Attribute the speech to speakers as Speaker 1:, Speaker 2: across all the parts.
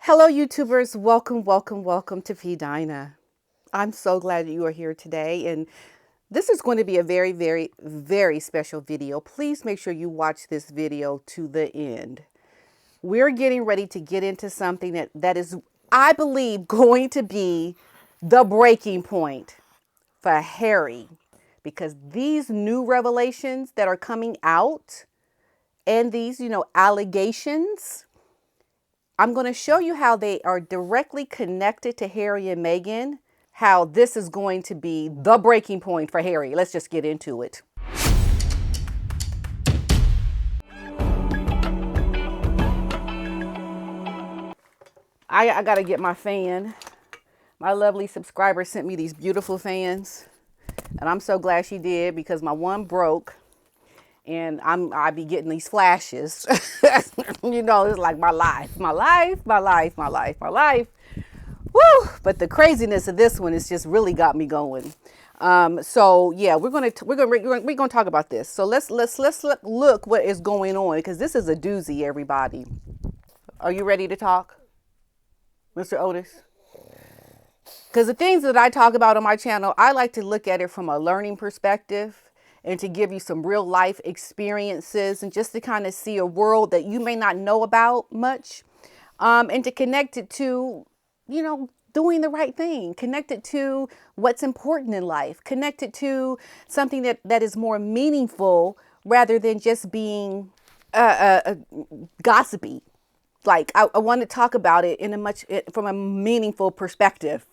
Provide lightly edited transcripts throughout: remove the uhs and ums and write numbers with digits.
Speaker 1: Hello, YouTubers. Welcome to PDINA. I'm so glad that you are here today. And this is going to be a very special video. Please make sure you watch this video to the end. We're getting ready to get into something that is, I believe, going to be the breaking point for Harry. Because these new revelations that are coming out and these, allegations, I'm going to show you how they are directly connected to Harry and Meghan, how this is going to be the breaking point for Harry. Let's just get into it. I got to get my fan. My lovely subscriber sent me these beautiful fans, and I'm so glad she did because my one broke. And I be getting these flashes. It's like my life. Woo! But the craziness of this one has just really got me going. So yeah, we're gonna talk about this. So let's look what is going on, because this is a doozy, everybody. Are you ready to talk, Mr. Otis? Because the things that I talk about on my channel, I like to look at it from a learning perspective, and to give you some real life experiences, and just to kind of see a world that you may not know about much, and to connect it to, doing the right thing, connect it to what's important in life, connect it to something that is more meaningful rather than just being gossipy. Like I want to talk about it from a meaningful perspective.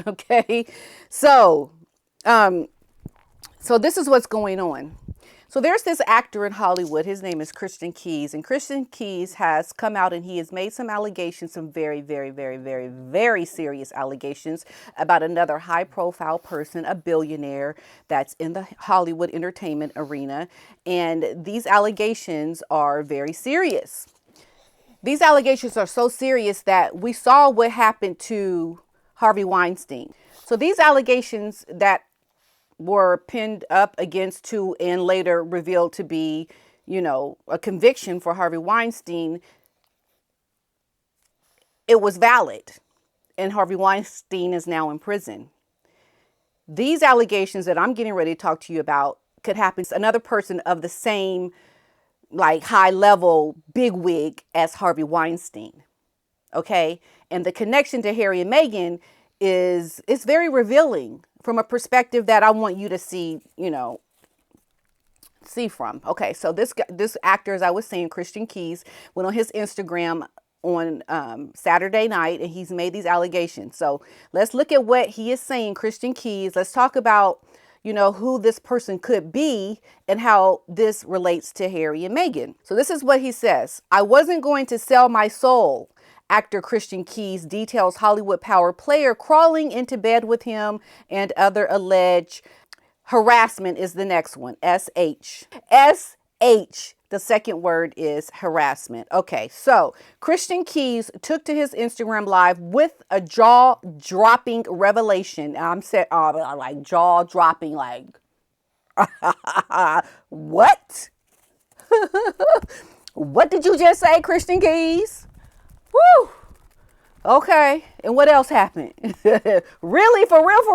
Speaker 1: Okay, so this is what's going on. So there's this actor in Hollywood. His name is Christian Keyes. And Christian Keyes has come out and he has made some allegations, some very serious allegations about another high profile person, a billionaire that's in the Hollywood entertainment arena. And these allegations are very serious. These allegations are so serious that we saw what happened to Harvey Weinstein. So these allegations that were pinned up against to and later revealed to be, a conviction for Harvey Weinstein, it was valid. And Harvey Weinstein is now in prison. These allegations that I'm getting ready to talk to you about could happen to another person of the same, high level bigwig as Harvey Weinstein. Okay. And the connection to Harry and Meghan is very revealing from a perspective that I want you to see from. Okay, so this actor, as I was saying, Christian Keyes, went on his Instagram on Saturday night, and he's made these allegations. So let's look at what he is saying, Christian Keyes. Let's talk about, who this person could be and how this relates to Harry and Meghan. So this is what he says. I wasn't going to sell my soul. Actor Christian Keyes details Hollywood power player crawling into bed with him and other alleged harassment is the next one. SH. The second word is harassment. Okay, so Christian Keyes took to his Instagram live with a jaw-dropping revelation. I'm saying, like jaw-dropping, like, what? What did you just say, Christian Keyes? Woo! Okay, and what else happened? Really? For real?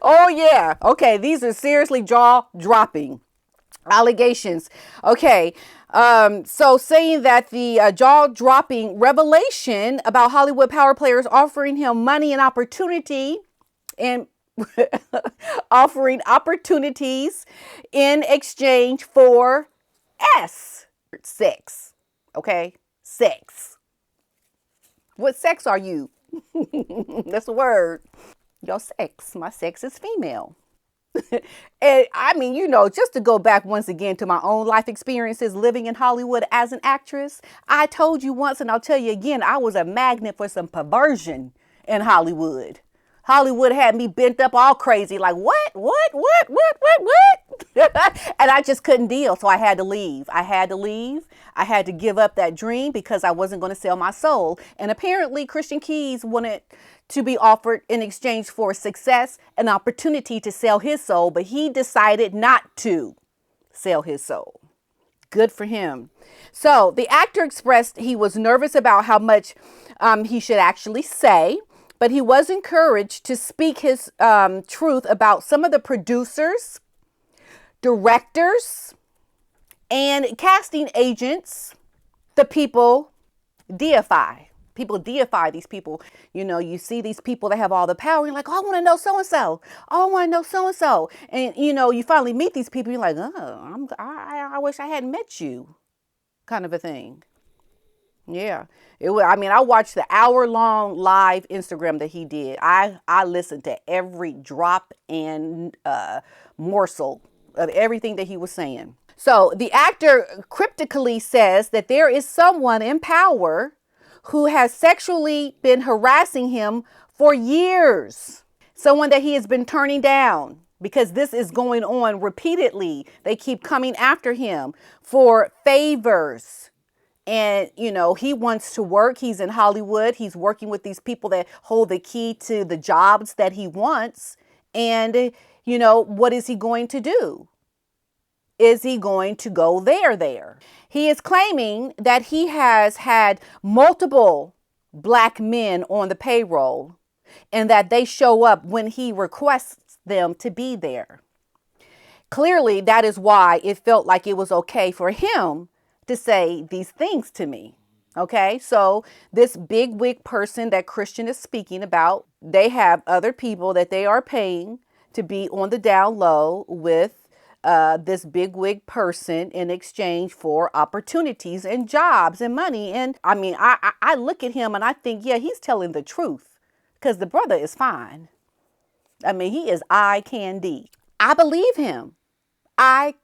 Speaker 1: Oh yeah. Okay, these are seriously jaw-dropping allegations. Okay, so saying that the jaw-dropping revelation about Hollywood power players offering him money and opportunity and offering opportunities in exchange for sex. Okay? Sex. What sex are you? That's the word. Your sex. My sex is female. And I mean, just to go back once again to my own life experiences living in Hollywood as an actress, I told you once and I'll tell you again, I was a magnet for some perversion in Hollywood. Hollywood had me bent up all crazy, like, what? And I just couldn't deal. So I had to leave. I had to give up that dream because I wasn't going to sell my soul. And apparently Christian Keyes wanted to be offered in exchange for success, an opportunity to sell his soul, but he decided not to sell his soul. Good for him. So the actor expressed he was nervous about how much he should actually say, but he was encouraged to speak his truth about some of the producers, directors, and casting agents the people deify. People deify these people. You know, you see these people that have all the power. You're like, oh, I want to know so-and-so. Oh, I want to know so-and-so. And, you know, you finally meet these people. You're like, oh, I wish I hadn't met you, kind of a thing. Yeah. I mean, I watched the hour-long live Instagram that he did. I listened to every drop and morsel of everything that he was saying. So the actor cryptically says that there is someone in power who has sexually been harassing him for years. Someone that he has been turning down because this is going on repeatedly. They keep coming after him for favors. And, you know, he wants to work. He's in Hollywood. He's working with these people that hold the key to the jobs that he wants. And, you know, what is he going to do? Is he going to go there? He is claiming that he has had multiple black men on the payroll and that they show up when he requests them to be there. Clearly, that is why it felt like it was okay for him to say these things to me. Okay, so this big wig person that Christian is speaking about, they have other people that they are paying to be on the down low with this big wig person in exchange for opportunities and jobs and money. And I mean, I look at him and I think, yeah, he's telling the truth because the brother is fine. I mean, he is eye candy. I believe him. I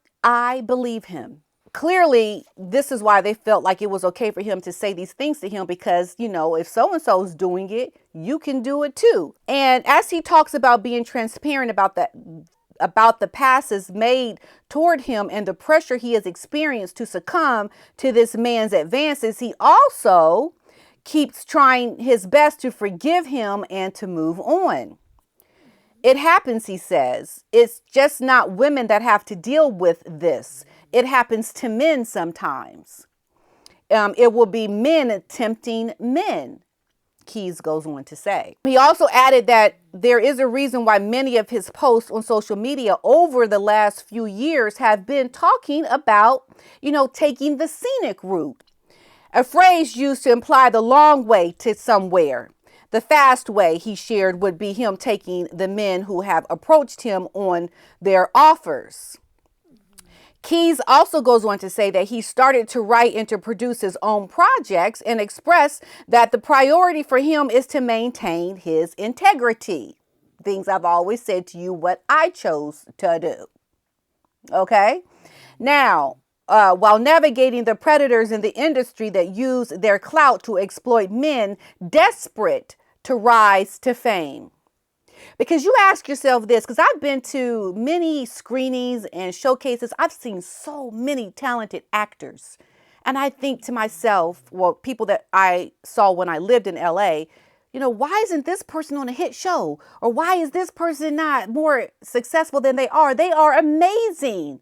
Speaker 1: believe him. Clearly, this is why they felt like it was okay for him to say these things to him because, you know, if so-and-so is doing it, you can do it too. And as he talks about being transparent about the passes made toward him and the pressure he has experienced to succumb to this man's advances, he also keeps trying his best to forgive him and to move on. It happens, he says. It's just not women that have to deal with this. It happens to men sometimes. It will be men tempting men, Keys goes on to say. He also added that there is a reason why many of his posts on social media over the last few years have been talking about, you know, taking the scenic route. A phrase used to imply the long way to somewhere. The fast way, he shared, would be him taking the men who have approached him on their offers. Keys also goes on to say that he started to write and to produce his own projects and express that the priority for him is to maintain his integrity. Things I've always said to you, what I chose to do. Okay. Now, while navigating the predators in the industry that use their clout to exploit men desperate to rise to fame. Because you ask yourself this, because I've been to many screenings and showcases. I've seen so many talented actors. And I think to myself, well, people that I saw when I lived in LA, you know, why isn't this person on a hit show? Or why is this person not more successful than they are? They are amazing.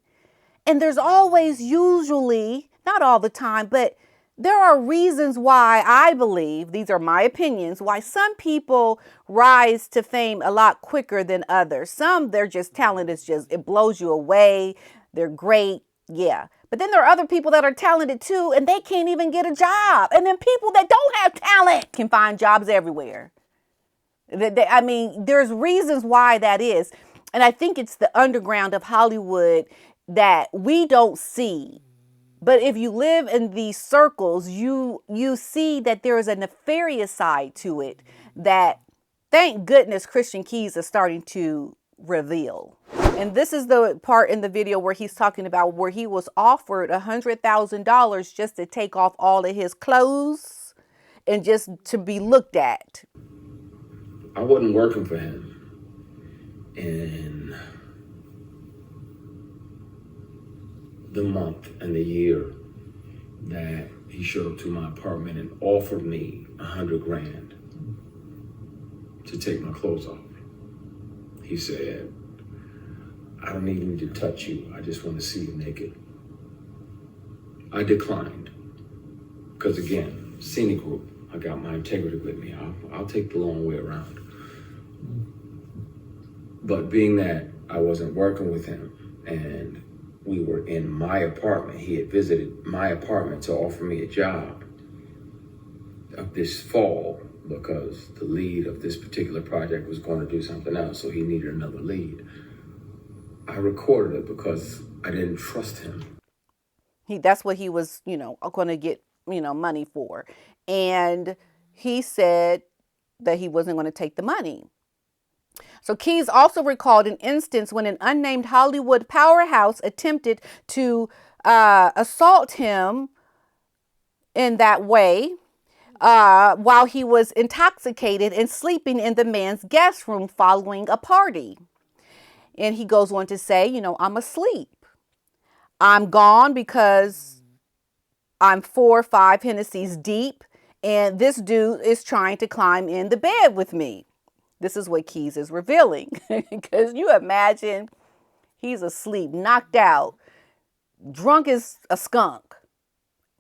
Speaker 1: And there's always, usually, not all the time, but there are reasons why I believe, these are my opinions, why some people rise to fame a lot quicker than others. Some, their just talent is just, it blows you away. They're great. Yeah. But then there are other people that are talented too, and they can't even get a job. And then people that don't have talent can find jobs everywhere. I mean, there's reasons why that is. And I think it's the underground of Hollywood that we don't see. But if you live in these circles, you see that there is a nefarious side to it that, thank goodness, Christian Keys is starting to reveal. And this is the part in the video where he's talking about where he was offered $100,000 just to take off all of his clothes and just to be looked at.
Speaker 2: I wasn't working for him in the month and the year that he showed up to my apartment and offered me $100,000 to take my clothes off. He said, I don't even need to touch you. I just want to see you naked. I declined. Because again, scenic group, I got my integrity with me. I'll take the long way around. But being that I wasn't working with him and we were in my apartment, he had visited my apartment to offer me a job this fall because the lead of this particular project was going to do something else, so he needed another lead. I recorded it because I didn't trust him.
Speaker 1: That's what he was, going to get, money for. And he said that he wasn't going to take the money. So Keys also recalled an instance when an unnamed Hollywood powerhouse attempted to assault him in that way while he was intoxicated and sleeping in the man's guest room following a party. And he goes on to say, I'm asleep. I'm gone because I'm 4 or 5 Hennessy's deep, and this dude is trying to climb in the bed with me. This is what Keys is revealing. Because you imagine he's asleep, knocked out, drunk as a skunk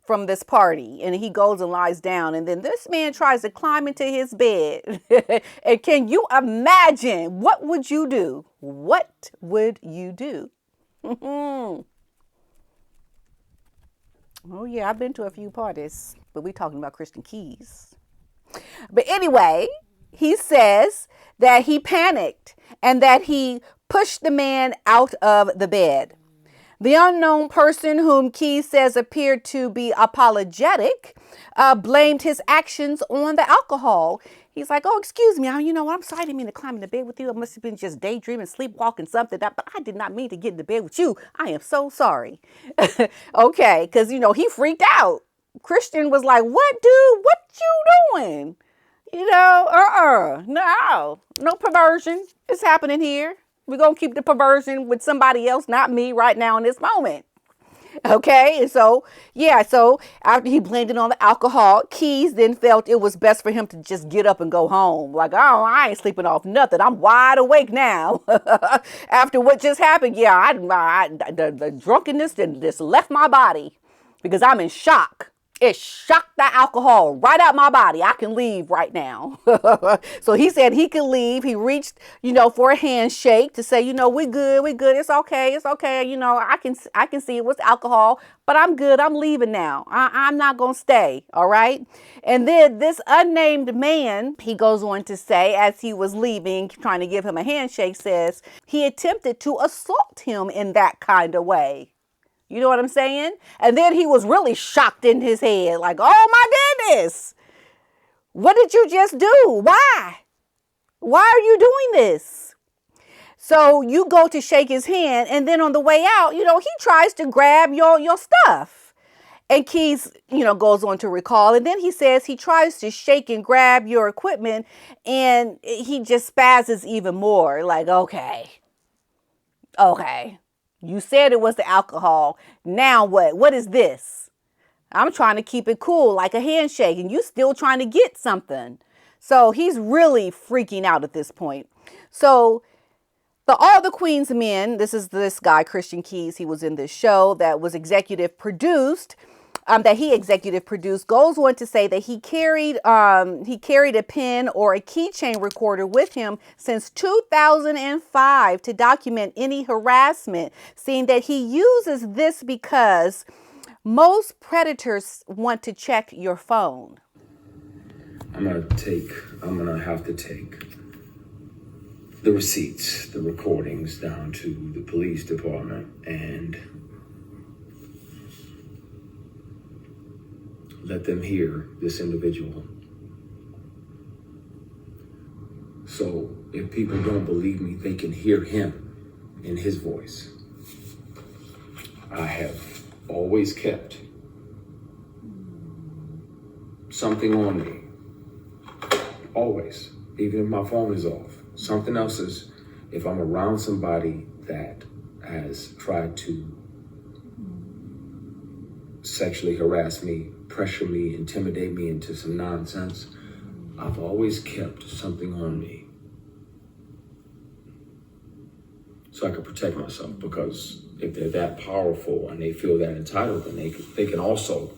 Speaker 1: from this party, and he goes and lies down, and then this man tries to climb into his bed. And can you imagine, what would you do? What would you do? Oh yeah, I've been to a few parties, but we're talking about Christian Keys. But anyway, he says that he panicked and that he pushed the man out of the bed. The unknown person, whom Keys says appeared to be apologetic, blamed his actions on the alcohol. He's like, oh, excuse me. I'm sorry, I didn't mean to climb in the bed with you. I must have been just daydreaming, sleepwalking, something. But I did not mean to get in the bed with you. I am so sorry. Okay, because, he freaked out. Christian was like, what, dude? What you doing? No perversion is happening here. We're going to keep the perversion with somebody else, not me right now in this moment. Okay, and so after he blamed it on the alcohol, Keys then felt it was best for him to just get up and go home. Like, oh, I ain't sleeping off nothing. I'm wide awake now. After what just happened, the drunkenness just left my body because I'm in shock. It shocked the alcohol right out my body. I can leave right now. So he said he could leave. He reached, for a handshake to say, we good. It's okay. I can see it was alcohol, but I'm good. I'm leaving now. I'm not going to stay. All right. And then this unnamed man, he goes on to say, as he was leaving, trying to give him a handshake, says he attempted to assault him in that kind of way. You know what I'm saying? And then he was really shocked in his head, like, oh my goodness, what did you just do? Why? Why are you doing this? So you go to shake his hand, and then on the way out, he tries to grab your stuff. And Keys, goes on to recall, and then he says he tries to shake and grab your equipment, and he just spazzes even more, like, okay. You said it was the alcohol. Now what? What is this? I'm trying to keep it cool, like a handshake, and you still trying to get something. So he's really freaking out at this point. So All the Queen's Men, this is this guy, Christian Keys. He was in this show that was executive produced. That he executive produced, goes on to say that he carried a pen or a keychain recorder with him since 2005 to document any harassment, saying that he uses this because most predators want to check your phone.
Speaker 2: I'm gonna have to take the receipts, the recordings down to the police department and let them hear this individual. So if people don't believe me, they can hear him in his voice. I have always kept something on me. Always. Even if my phone is off. Something else is, if I'm around somebody that has tried to sexually harass me, pressure me, intimidate me into some nonsense, I've always kept something on me so I could protect myself, because if they're that powerful and they feel that entitled, then they can also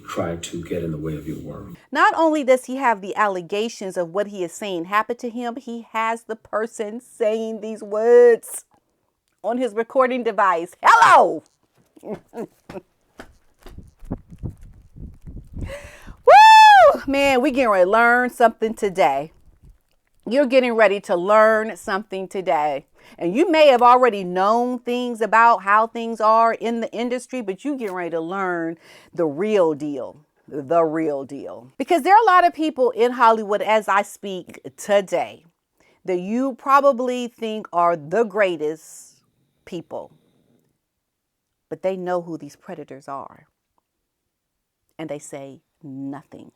Speaker 2: try to get in the way of your work.
Speaker 1: Not only does he have the allegations of what he is saying happen to him, he has the person saying these words on his recording device. Hello! Woo! Man, we getting ready to learn something today. You're getting ready to learn something today. And you may have already known things about how things are in the industry, but you getting ready to learn the real deal. The real deal. Because there are a lot of people in Hollywood as I speak today that you probably think are the greatest people. But they know who these predators are. And they say nothing.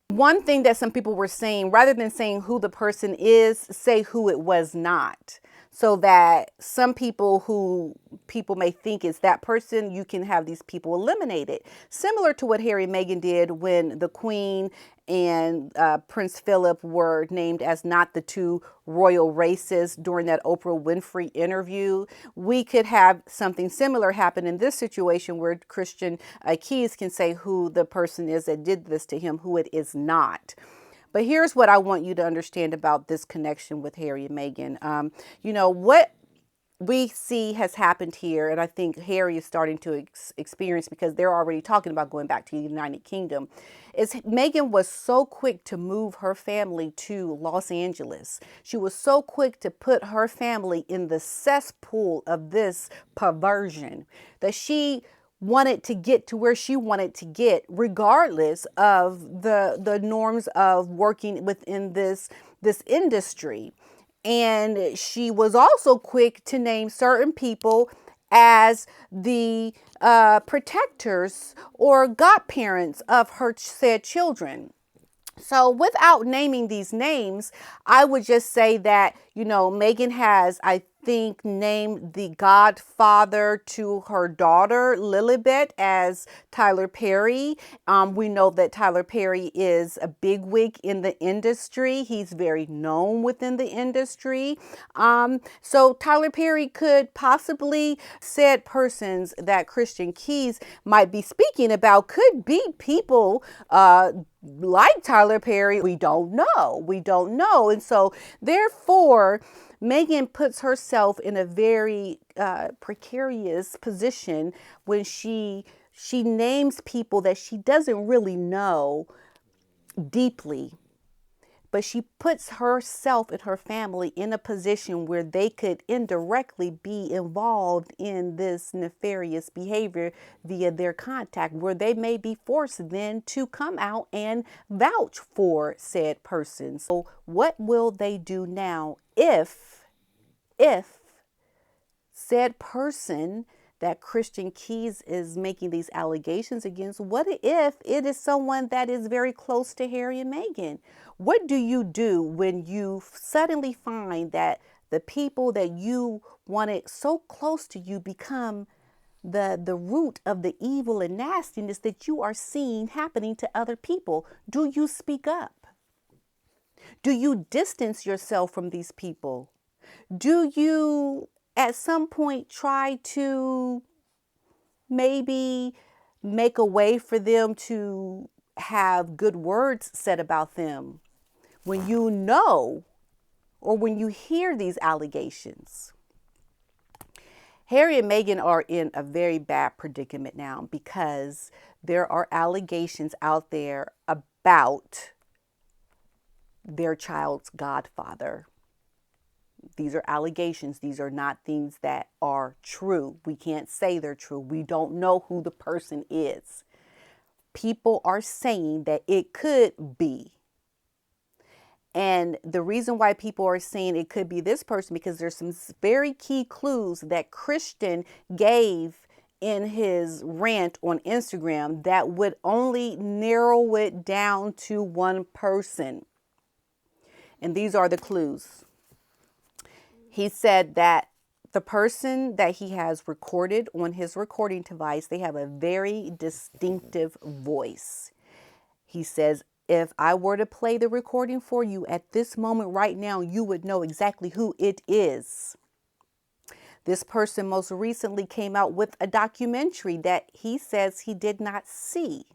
Speaker 1: One thing that some people were saying, rather than saying who the person is, say who it was not. So that some people who people may think is that person, you can have these people eliminated. Similar to what Harry and Meghan did when the Queen and Prince Philip were named as not the two royal races during that Oprah Winfrey interview. We could have something similar happen in this situation where Christian Keys can say who the person is that did this to him, who it is not. But here's what I want you to understand about this connection with Harry and Meghan. What we see has happened here, and I think Harry is starting to experience because they're already talking about going back to the United Kingdom, is Meghan was so quick to move her family to Los Angeles. She was so quick to put her family in the cesspool of this perversion that she wanted to get to where she wanted to get, regardless of the norms of working within this industry. And she was also quick to name certain people as the protectors or godparents of her said children. So without naming these names, I would just say that, Meghan has, I think, named the godfather to her daughter, Lilibet, as Tyler Perry. We know that Tyler Perry is a bigwig in the industry. He's very known within the industry. So Tyler Perry could possibly, said persons that Christian Keys might be speaking about could be people like Tyler Perry. We don't know. And so therefore, Meghan puts herself in a very precarious position when she names people that she doesn't really know deeply. But she puts herself and her family in a position where they could indirectly be involved in this nefarious behavior via their contact, where they may be forced then to come out and vouch for said person. So what will they do now if said person that Christian Keys is making these allegations against, what if it is someone that is very close to Harry and Meghan? What do you do when you suddenly find that the people that you wanted so close to you become the root of the evil and nastiness that you are seeing happening to other people? Do you speak up? Do you distance yourself from these people? Do you at some point try to maybe make a way for them to have good words said about them when you know or when you hear these allegations? Harry and Meghan are in a very bad predicament now because there are allegations out there about their child's godfather. These are allegations. These are not things that are true. We can't say they're true. We don't know who the person is. People are saying that it could be. And the reason why people are saying it could be this person, because there's some very key clues that Christian gave in his rant on Instagram that would only narrow it down to one person. And these are the clues. He said that the person that he has recorded on his recording device, they have a very distinctive voice. He says, if I were to play the recording for you at this moment right now, you would know exactly who it is. This person most recently came out with a documentary that he says he did not see.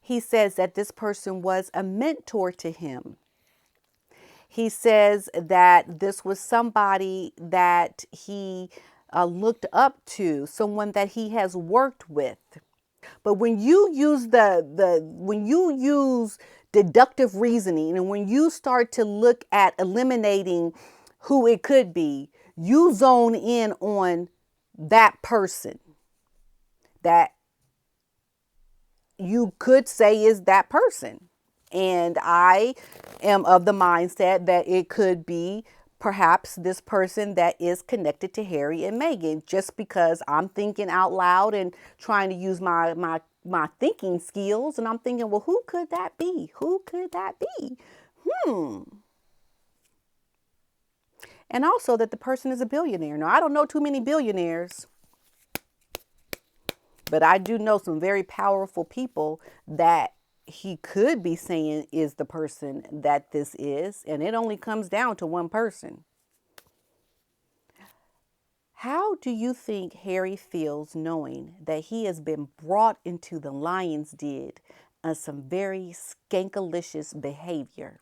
Speaker 1: He says that this person was a mentor to him. He says that this was somebody that he looked up to, someone that he has worked with. But when you use when you use deductive reasoning, and when you start to look at eliminating who it could be, you zone in on that person that you could say is that person. And I am of the mindset that it could be perhaps this person that is connected to Harry and Meghan, just because I'm thinking out loud and trying to use my thinking skills. And I'm thinking, well, who could that be? Who could that be? And also that the person is a billionaire. Now, I don't know too many billionaires, but I do know some very powerful people that he could be saying is the person that this is. And it only comes down to one person. How do you think Harry feels knowing that he has been brought into the lion's den of some very skankalicious behavior?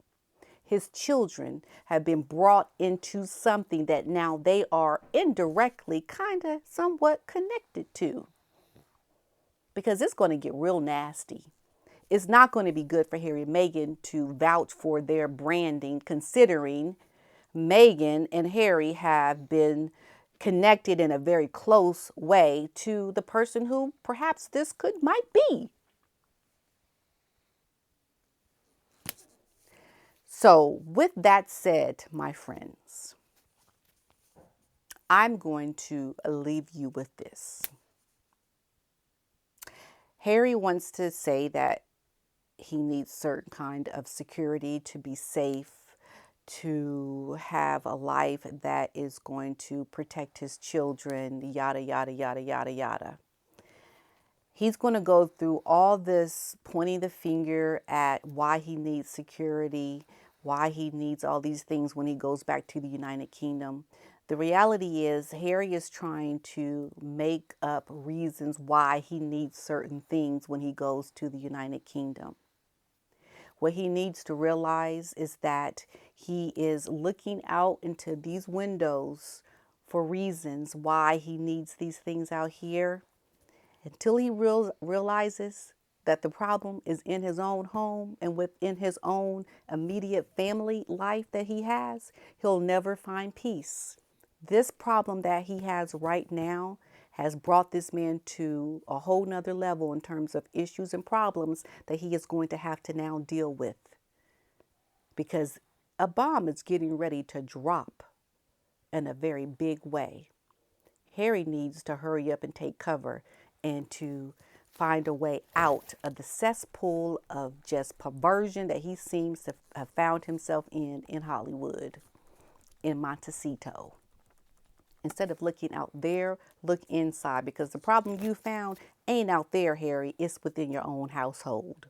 Speaker 1: His children have been brought into something that now they are indirectly kind of somewhat connected to. Because it's going to get real nasty. It's not going to be good for Harry and Meghan to vouch for their branding, considering Meghan and Harry have been connected in a very close way to the person who perhaps this might be. So with that said, my friends, I'm going to leave you with this. Harry wants to say that he needs certain kind of security to be safe, to have a life that is going to protect his children, yada, yada, yada, yada, yada. He's going to go through all this, pointing the finger at why he needs security, why he needs all these things when he goes back to the United Kingdom. The reality is Harry is trying to make up reasons why he needs certain things when he goes to the United Kingdom. What he needs to realize is that he is looking out into these windows for reasons why he needs these things out here. Until he realizes that the problem is in his own home and within his own immediate family life that he has, he'll never find peace. This problem that he has right now has brought this man to a whole nother level in terms of issues and problems that he is going to have to now deal with. Because a bomb is getting ready to drop in a very big way. Harry needs to hurry up and take cover and to find a way out of the cesspool of just perversion that he seems to have found himself in Hollywood, in Montecito. Instead of looking out there, look inside, because the problem you found ain't out there, Harry. It's within your own household.